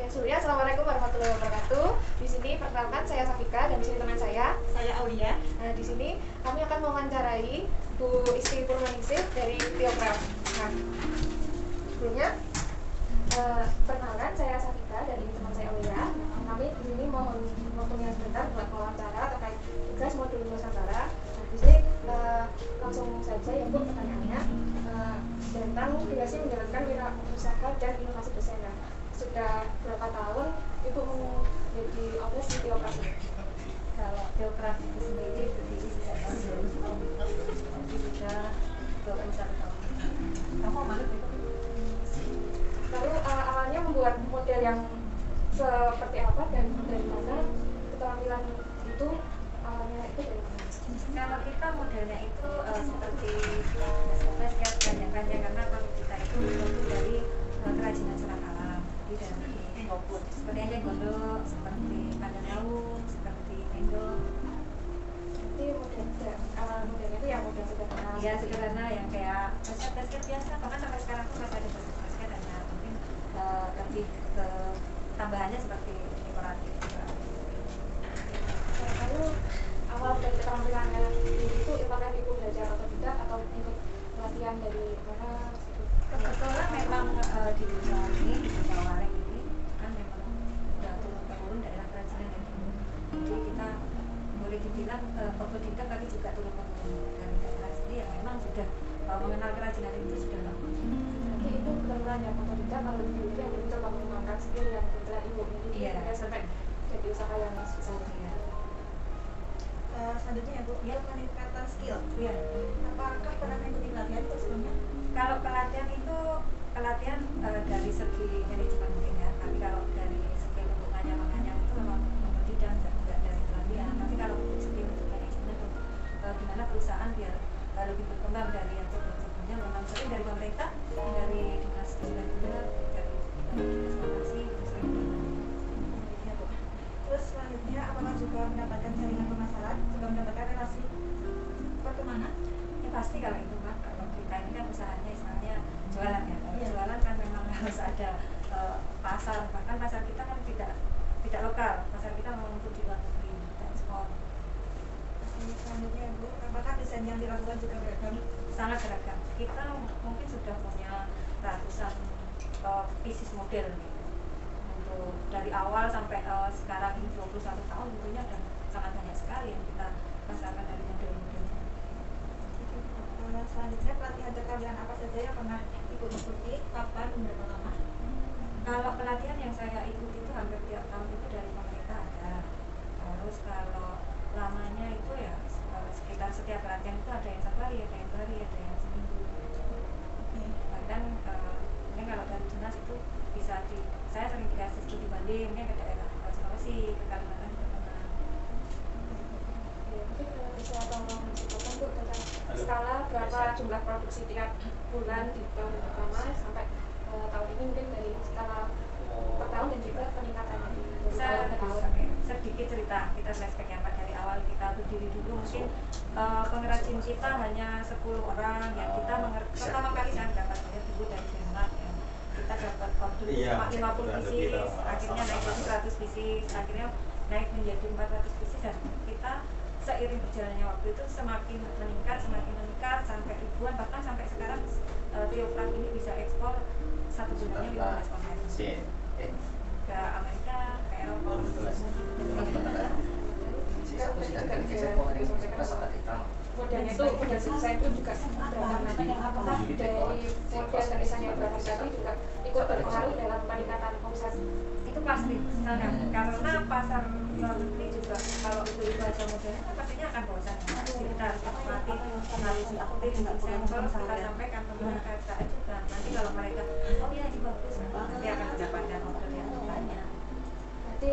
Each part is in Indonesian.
Oke, Surya, Assalamualaikum warahmatullahi wabarakatuh. Di sini perkenalkan saya Safika dan di sini teman saya Aulia. Nah, di sini kami akan mewawancarai Bu Isti Purwaningsih dari Theocraft. Nah, sebelumnya perkenalkan saya Safika dan ini teman saya Aulia. Kami di sini mohon waktunya sebentar buat wawancara terkait tugas modul Nusantara. Nah, di sini langsung saja ya Bu pertanyaannya tentang durasi menjalankan wirausaha dan inovasi desain. Nah, sudah berapa tahun Ibu menjadi outlet di Theocraft? Kalau Theocraft itu sendiri berdiri sejak tahun 2000, jadi sudah 21 tahun. Kamu malu itu? Lalu awalnya membuat model yang seperti apa dan dari mana keterampilan itu awalnya itu dari mana? Kalau kita modelnya itu seperti basket panjang-panjang karena kalau kita itu dari kerajinan serat alam, jadi dari koput seperti aja gondok, seperti pandanau, seperti tendok. Jadi awal modelnya itu yang model sederhana. Ya sederhana yang kayak basket biasa, bahkan sampai sekarang pun masih ada basket hanya mungkin lebih ke tambahannya seperti dekoratif. Lalu awal dari keterampilannya itu apakah Ibu belajar atau tidak atau ikut pelatihan dari mana? Kebetulan memang di dunia ini, di dunia waring ini kan memang udah turun-temurun daerah kerajinan yang dulu. Jadi kita boleh dibilang otodidak tapi juga turun-temurun dari daerah sendiri yang memang sudah mengenal kerajinan itu sudah lama. Jadi itu benar-benar yang otodidak kalau dulu yang mencoba mengembangkan skill yang kebetulan Ibu miliki sampai jadi usaha yang besar. Selanjutnya ya Bu, ya peningkatan skill. Iya. Apakah pernah mengikuti pelatihan itu sebelumnya? Kalau pelatihan itu dari segi manajemen mungkin ya, tapi kalau dari segi untuk nganyam-nganyam itu memang tidak dari pelatihan. Tapi kalau untuk segi untuk manajemen untuk gimana perusahaan biar lebih berkembang dari yang sebelum-sebelumnya memang sering dari pemerintah, dari dinas pendidikan, dari dinas farmasi itu sering. Ya Bu. Terus selanjutnya apakah juga mendapatkan jaringan pemasaran, juga mendapatkan relasi pertemanan? Ya pasti kalau itu Mak, kalau kita ini kan usahanya istilahnya jualan ya. Kalau jualan kan memang harus ada pasar, bahkan pasar kita kan tidak lokal, pasar kita mau untuk di luar negeri, kita ekspor. Selanjutnya ya Bu, apakah desain yang dilakukan juga beragam? Sangat beragam. Kita mungkin sudah punya ratusan pieces model gitu. Untuk dari awal sampai sekarang ini 21 tahun tentunya ada sangat banyak sekali yang kita pasarkan dari model-modelnya. Selanjutnya pelatihan keterampilan apa saja yang pernah Ibu ikuti, kapan, berapa lama? Kalau pelatihan yang saya ikuti itu hampir tiap tahun itu dari pemerintah ada. Terus kalau lamanya itu ya sekitar setiap pelatihan itu ada yang safari, ada yang 2 hari, ada yang seminggu. Bahkan mungkin kalau dari dinas itu bisa saya sering dikasih studi banding mungkin ke daerah Sulawesi, ke Kalimantan juga pernah. Ya, mungkin bisa tolong disebutkan Bu tentang skala berapa jumlah produksi tiap bulan di tahun pertama sampai tahun ini, mungkin dari skala per tahun dan juga peningkatannya dari tahun ke tahun. Sedikit cerita, kita flashback ya Pak, dari awal kita berdiri dulu mungkin pengrajin kita hanya 10 orang yang kita pertama kali saya dapat dulu dari Denmark ya. Kita dapat order cuma 50 pieces, akhirnya naik ke 100 pieces, akhirnya naik menjadi 400 pieces dan kita seiring berjalannya waktu itu semakin meningkat sampai ribuan, bahkan sampai sekarang Theocraft ini bisa ekspor satu bulannya 15 kontainer ke Amerika, ke Eropa. Modelnya itu model desain itu juga beragam. Apakah dari model desain yang bagus tadi juga ikut berpengaruh dalam peningkatan omset? Itu pasti sangat, karena pasar luar negeri juga kalau itu aja modelnya kan pastinya akan bosan. Jadi kita harus menikmati, harus ikuti sampel, kita sampaikan ke mereka juga. Nanti kalau mereka oh iya ini bagus, nanti akan mendapatkan order yang banyak. Berarti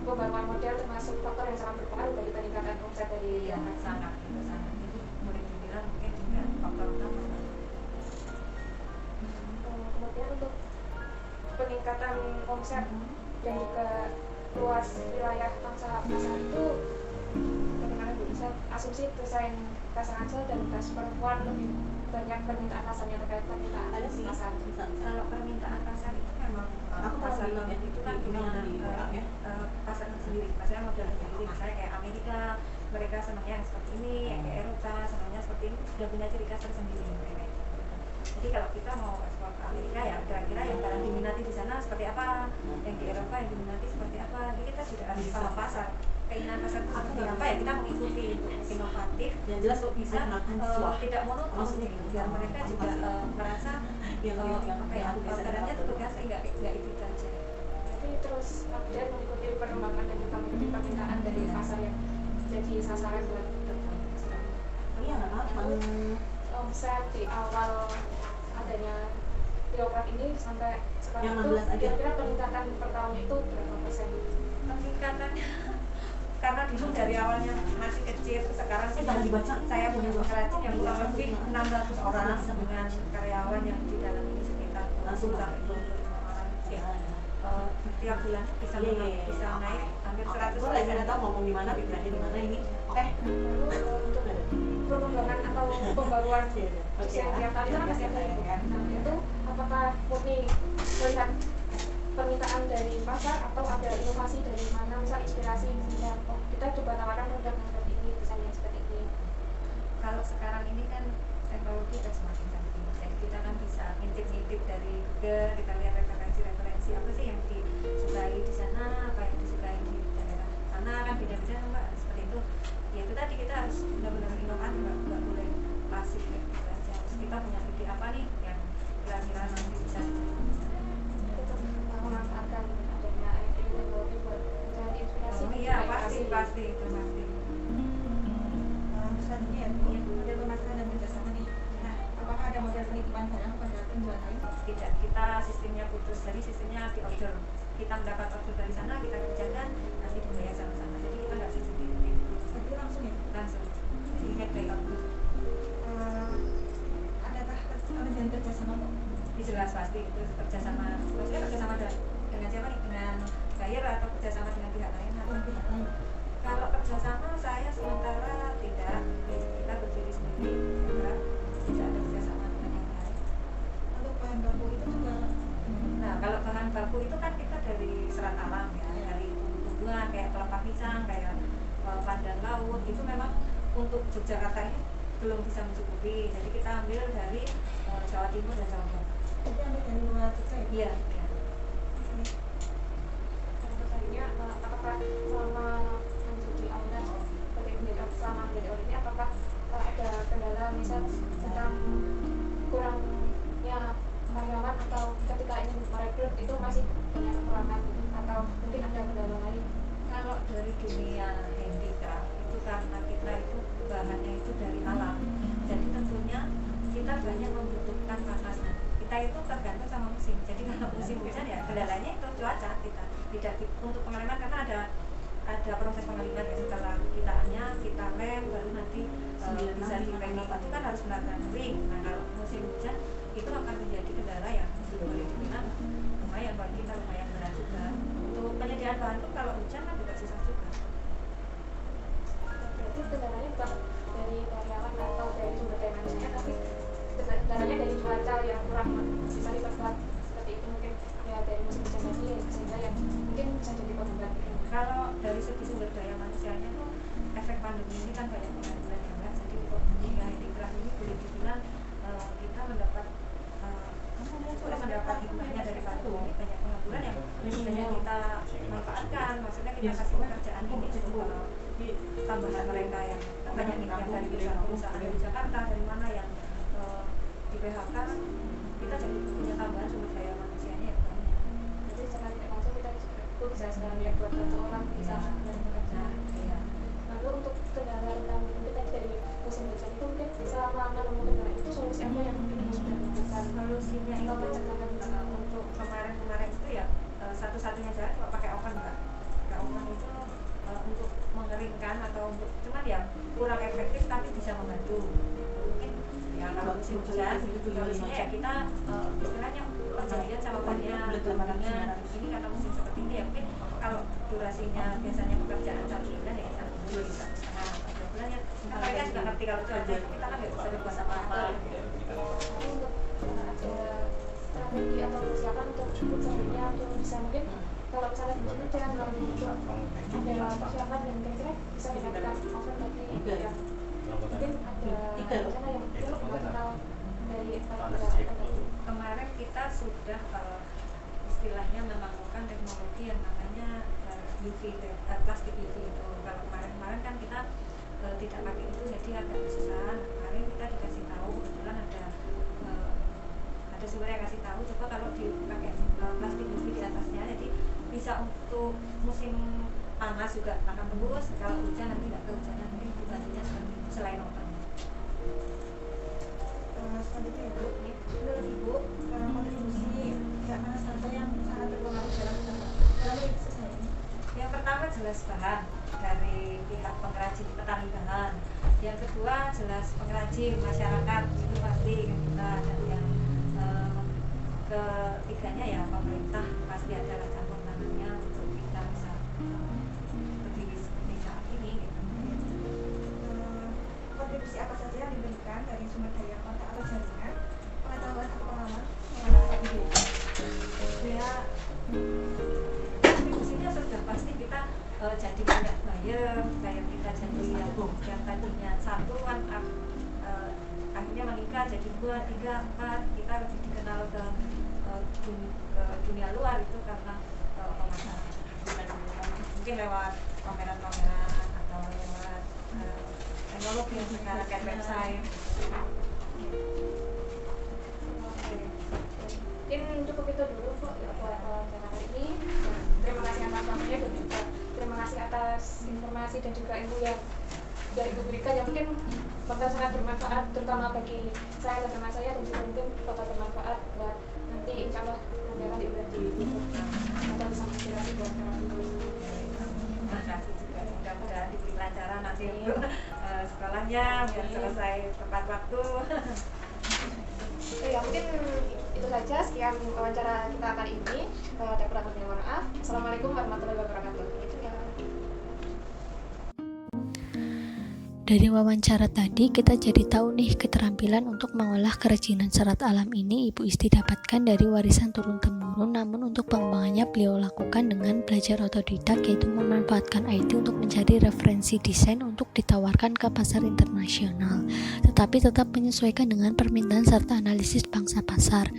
pembaruan model termasuk faktor yang sangat berpengaruh dari peningkatan omset dari sangat. Jadi boleh dibilang mungkin juga faktor utama. Kemudian untuk peningkatan omset dan juga luas wilayah pasar itu bagaimana Bu? Bisa asumsi desain tas ransel dan tas perempuan lebih banyak permintaan pasarnya terkait permintaan Ada sih. pasar? Kalau permintaan pasar itu memang Aku pasar pernah lihat itu kan di dengan WA ya. pasar sendiri, maksudnya model sendiri, misalnya kayak Amerika, mereka senangnya yang seperti ini, yang kayak Eropa senangnya seperti ini, sudah punya ciri khas tersendiri mereka itu. Jadi kalau kita mau ekspor ke Amerika ya kira-kira yang barang diminati di sana seperti apa, yang di Eropa yang diminati seperti apa, jadi kita sudah harus paham pasar, keinginan pasar itu seperti apa ya, kita mengikuti inovatif Yang jelas untuk bisa makan siswa. tidak monoton gitu, biar mereka juga merasa yang apa ya, barangnya tuh tugasnya nggak itu saja. Jadi terus update mengikuti perkembangan dan juga mengikuti permintaan dari pasar yang jadi sasaran buat teman-teman. Iya nggak apa-apa. Omset di awal adanya Biokraft ini sampai sekarang Yang itu 16 aja. kira-kira peningkatan per tahun itu berapa persen? Peningkatannya karena dulu dari awalnya masih kecil, sekarang sih Jangan dibaca. saya punya pengrajin yang kurang lebih 600 orang dengan karyawan yang di dalam ini sekitar Langsung 10 sampai 25 orang. Ya. Tiap bulan bisa bisa naik hampir 100 Gue lagi nggak tahu ngomong di mana, pikirannya di mana ini. Lalu untuk perkembangan atau pembaruan usia tiap tahun itu kan pasti ada ya. Nah itu apakah murni melihat permintaan dari pasar atau ada inovasi dari mana, misal inspirasi misalnya oh kita coba tawarkan produk yang seperti ini, desain yang seperti ini. Kalau sekarang ini kan teknologi sudah semakin canggih, jadi kita kan bisa ngintip-ngintip dari Google, kita lihat referensi apa sih yang disukai di sana, apa yang disukai di daerah sana, kan beda-beda mbak, seperti itu. Ya itu tadi kita harus benar-benar inovatif, nggak boleh pasif ya, gitu aja. Harus kita punya ide apa nih yang kira-kira nanti bisa Itu memanfaatkan adanya teknologi buat mencari inspirasi. oh iya pasti itu pasti. Selanjutnya ya Bu, model pemasaran dan kerjasama nih. Nah, apakah ada model penitipan barang pada penjual lain? Tidak, kita sistemnya putus, jadi sistemnya di order, kita mendapat order dari sana, kita kerjakan, nanti dibayar sama-sama, jadi kita nggak bisa sendiri Berarti langsung ya? langsung, jadi ingat by order. Adakah model kerjasama Bu? Jelas pasti itu kerjasama, maksudnya kerjasama dengan siapa nih, dengan buyer atau kerjasama dengan pihak lain atau Pihak lain. kalau kerjasama saya sementara tidak, kita berdiri sendiri, tidak ada kerjasama dengan yang lain. Untuk bahan baku itu juga Nah, kalau bahan baku itu kan kita dari serat alam ya, dari tumbuh-tumbuhan kayak kelapa pisang, kayak pandan laut, itu memang untuk Yogyakarta ini belum bisa mencukupi. Jadi kita ambil dari Jawa Timur dan Jawa Barat. itu ambil dari luar juga ya? Iya, iya. Dan pertanyaannya apakah selama menjadi owner selama menjadi owner ini apakah ada kendala misal tentang kurangnya karyawan atau ketika ingin merekrut itu masih banyak kekurangan atau mungkin ada kendala lain? Kalau dari dunia handicraft itu karena kita itu bahannya itu dari alam, jadi tentunya kita banyak membutuhkan panas. Kita itu tergantung sama musim. Jadi kalau musim hujan ya kendalanya itu cuaca kita tidak untuk pengaliman karena ada proses pengaliman ya, setelah kita lem baru nanti bisa dipeni itu kan harus benar-benar kering. Nah kalau musim hujan itu akan menjadi kendala yang boleh dibilang lumayan bagi kita, lumayan berat juga. Untuk penyediaan bahan pun kalau hujan kan juga susah juga. Berarti kendalanya bukan dari karyawan atau dari sumber daya manusia, tapi kendalanya dari cuaca yang kurang bisa diperkuat seperti itu mungkin ya dari musim hujan tadi sehingga yang mungkin bisa jadi penghambat. Kalau dari segi sumber daya manusianya tuh efek pandemi ini kan banyak pengangguran ya mbak. Jadi untuk dunia handicraft ini boleh dibilang kita mendapat hikmahnya dari pandemi, banyak pengangguran yang banyak kita manfaatkan. Maksudnya kita kasih pekerjaan ini untuk tambahan mereka yang banyak yang dari perusahaan di Jakarta, dari mana yang di PHK, kita jadi punya tambahan sumber daya manusianya ya banyak. Jadi secara tidak langsung kita bisa sekalian buat satu orang bisa dan bekerja. Iya. Lalu untuk kendala tentang mungkin tadi dari musim hujan itu mungkin selama menemu kendala itu solusi apa yang mungkin sudah dilakukan? Solusinya Atau itu pencegahan untuk kemarin itu ya satu-satunya cara cuma pakai oven mbak. Pakai oven itu untuk mengeringkan atau untuk cuman ya kurang efektif tapi bisa membantu. Mungkin ya kalau musim hujan solusinya ya kita istilahnya perjanjian sama banyak ini karena musim seperti ini ya mungkin kalau durasinya biasanya pekerjaan 1 bulan ya kita 2 bulan ya mereka juga ngerti kalau cuaca itu kita kan nggak bisa berbuat apa-apa Tapi untuk ada strategi atau persiapan untuk cukup sebenarnya untuk bisa mungkin kalau misalnya di sini jangan terlalu untuk ada persiapan dan kira-kira bisa dikatakan oven berarti ya mungkin ada rencana yang mungkin nggak kenal dari Kemarin kita sudah istilahnya menemukan teknologi yang namanya UV, plastik UV itu. Kalau kemarin kan kita tidak pakai itu, jadi agak kesusahan. Kemarin kita dikasih tahu, kebetulan ada sumber yang kasih tahu, coba kalau dipakai plastik UV di atasnya, jadi bisa untuk musim panas juga akan tembus, kalau hujan nanti nggak kehujanan, mungkin dibantunya seperti itu selain oven. Selanjutnya Ibu, menurut Ibu kontribusi pihak mana saja yang sangat berpengaruh dalam merintis usaha ini? Yang pertama jelas bahan dari pihak pengrajin petani bahan. Yang kedua jelas pengrajin masyarakat itu pasti kita, dan yang ketiganya ya pemerintah pasti adalah campur tangannya untuk kita bisa berdiri seperti saat ini gitu. Kontribusi apa saja yang diberikan dari sumber daya kontak atau jaringan, pengetahuan atau pengalaman mengenai ide? Ya kontribusinya sudah pasti kita jadi banyak buyer kita jadi yang tadinya satu kan akhirnya meningkat jadi 2, 3, 4, kita lebih dikenal ke dunia luar itu karena pemasaran mungkin lewat pameran-pameran atau lewat teknologi yang sekarang kayak website. Mungkin cukup itu dulu Bu buat wawancara kali ini. Terima kasih atas waktunya dan juga terima kasih atas informasi dan juga ilmu yang dari Ibu berikan yang mungkin bakal sangat bermanfaat terutama bagi saya dan teman saya dan juga mungkin bakal bermanfaat buat nanti insya Allah nanti berarti atau bisa menginspirasi buat teman-teman. Terima kasih juga, mudah-mudahan diberi lancaran nanti untuk sekolahnya biar selesai tepat waktu. Ya mungkin itu saja sekian wawancara kita kali ini. Ada kurang lebihnya mohon maaf. Assalamualaikum warahmatullahi wabarakatuh. Itu ya. Dari wawancara tadi kita jadi tahu nih keterampilan untuk mengolah kerajinan serat alam ini Ibu Isti dapatkan dari warisan turun-temurun, namun untuk pengembangannya beliau lakukan dengan belajar otodidak, yaitu memanfaatkan IT untuk mencari referensi desain untuk ditawarkan ke pasar internasional, tetapi tetap menyesuaikan dengan permintaan serta analisis pangsa pasar.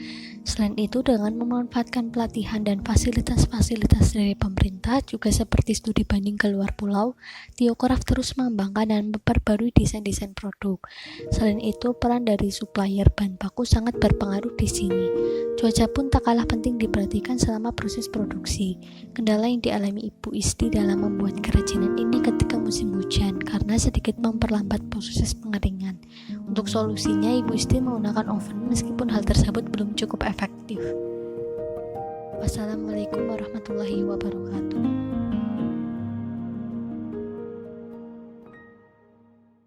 Selain itu, dengan memanfaatkan pelatihan dan fasilitas-fasilitas dari pemerintah, juga seperti studi banding ke luar pulau, Tiokraft terus mengembangkan dan memperbarui desain-desain produk. Selain itu, peran dari supplier bahan baku sangat berpengaruh di sini. Cuaca pun tak kalah penting diperhatikan selama proses produksi. Kendala yang dialami Ibu Isti dalam membuat kerajinan ini ketika musim hujan, karena sedikit memperlambat proses pengeringan. Untuk solusinya, Ibu Isti menggunakan oven meskipun hal tersebut belum cukup efektif. Wassalamualaikum warahmatullahi wabarakatuh.